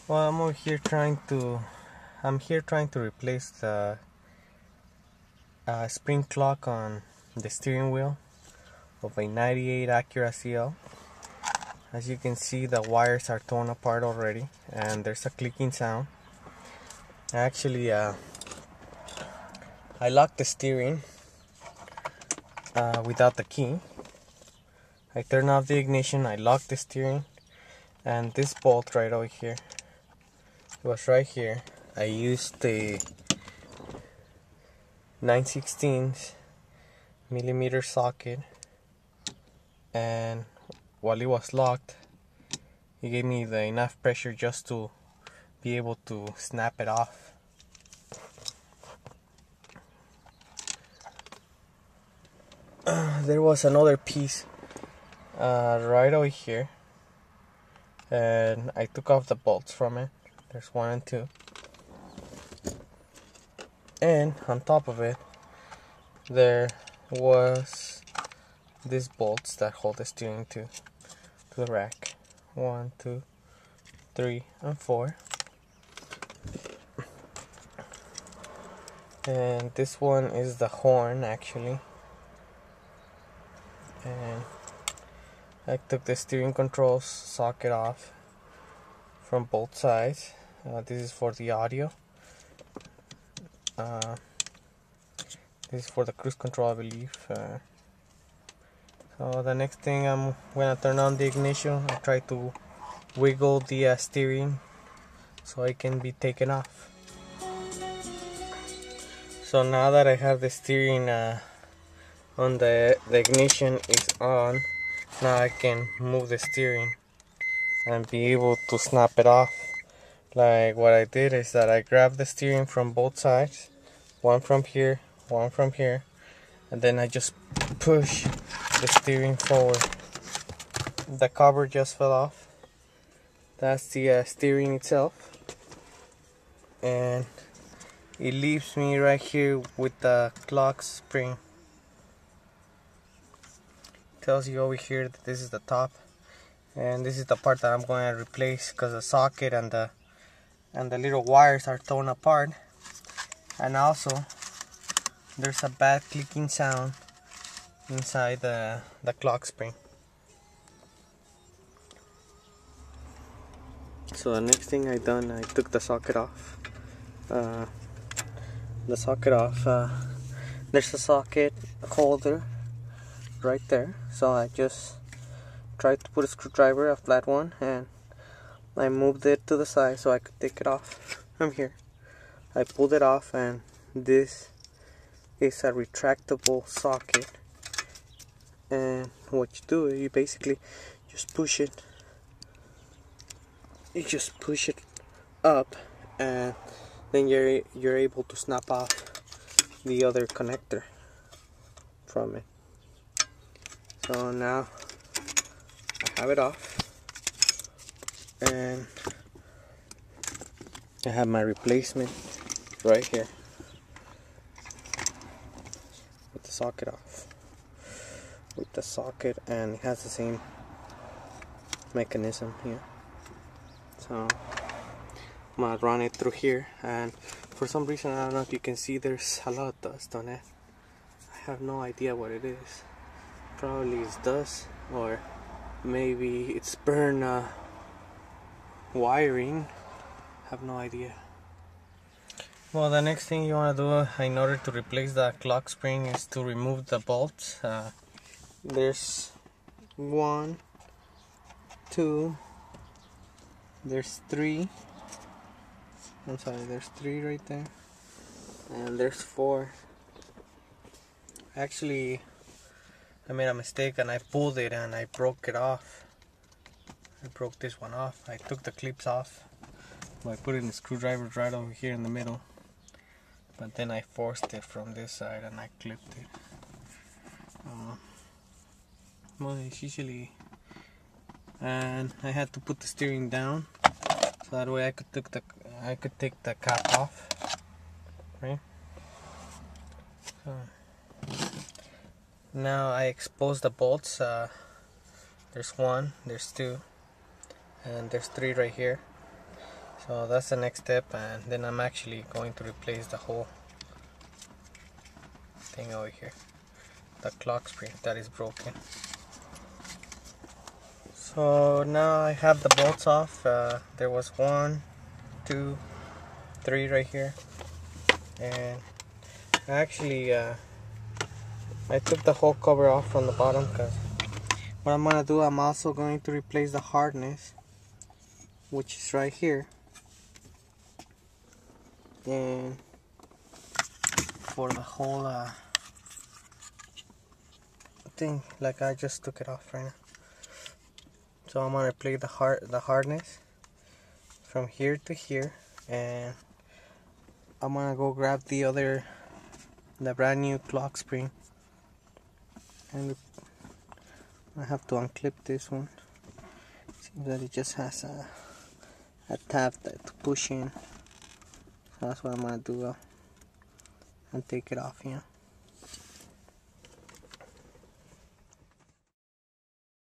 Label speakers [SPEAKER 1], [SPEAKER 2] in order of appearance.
[SPEAKER 1] Well, I'm here trying to replace the spring clock on the steering wheel of a 98 Acura Cl. As you can see, the wires are torn apart already and there's a clicking sound. Actually, I locked the steering without the key. I turned off the ignition, I locked the steering, and this bolt right over here, it was right here. I used the 9/16 millimeter socket, and while it was locked, it gave me enough pressure just to be able to snap it off. There was another piece right over here, and I took off the bolts from it. There's 1 and 2, and on top of it there was these bolts that hold the steering to the rack. 1, 2, 3, and 4. And this one is the horn actually. And I took the steering controls socket off from both sides. This is for the audio. This is for the cruise control, I believe. So the next thing, I'm gonna turn on the ignition. I try to wiggle the steering so it can be taken off. So now that I have the steering on, the ignition is on, now I can move the steering and be able to snap it off. Like what I did is that I grabbed the steering from both sides, one from here, one from here, and then I just push the steering forward. The cover just fell off. That's the steering itself, and it leaves me right here with the clock spring. Tells you over here that this is the top, and this is the part that I'm going to replace because the socket and the little wires are torn apart, and also there's a bad clicking sound inside the clock spring. So the next thing I done, I took the socket off. There's a socket holder right there, so I just tried to put a screwdriver, a flat one, and I moved it to the side so I could take it off from here. I pulled it off, and this is a retractable socket, and what you do is you basically just push it up, and then you're able to snap off the other connector from it. So now I have it off, and I have my replacement right here with the socket off, and it has the same mechanism here. So I'm gonna run it through here, and for some reason, I don't know if you can see, there's a lot of dust on it. I have no idea what it is. Probably it's dust, or maybe it's burned wiring. I have no idea. Well, the next thing you want to do in order to replace the clock spring is to remove the bolts. There's 1, 2, there's 3. I'm sorry, there's 3 right there, and there's 4. Actually, I made a mistake and I pulled it and I broke it off. I broke this one off. I took the clips off by putting the screwdriver right over here in the middle, but then I forced it from this side and I clipped it. Well, it's usually, and I had to put the steering down so that way I could take the cap off, right? So now I exposed the bolts. There's 1, there's 2, and there's 3 right here. So that's the next step, and then I'm actually going to replace the whole thing over here, the clock spring that is broken. So now I have the bolts off. There was 1, 2, 3 right here, and actually I took the whole cover off from the bottom, because what I'm gonna do, I'm also going to replace the harness, which is right here, and for the whole thing, like I just took it off right now. So I'm gonna replace the harness from here to here, and I'm gonna go grab the brand new clock spring, and I have to unclip this one. Seems that it just has a tab to push in, so that's what I'm gonna do and take it off here.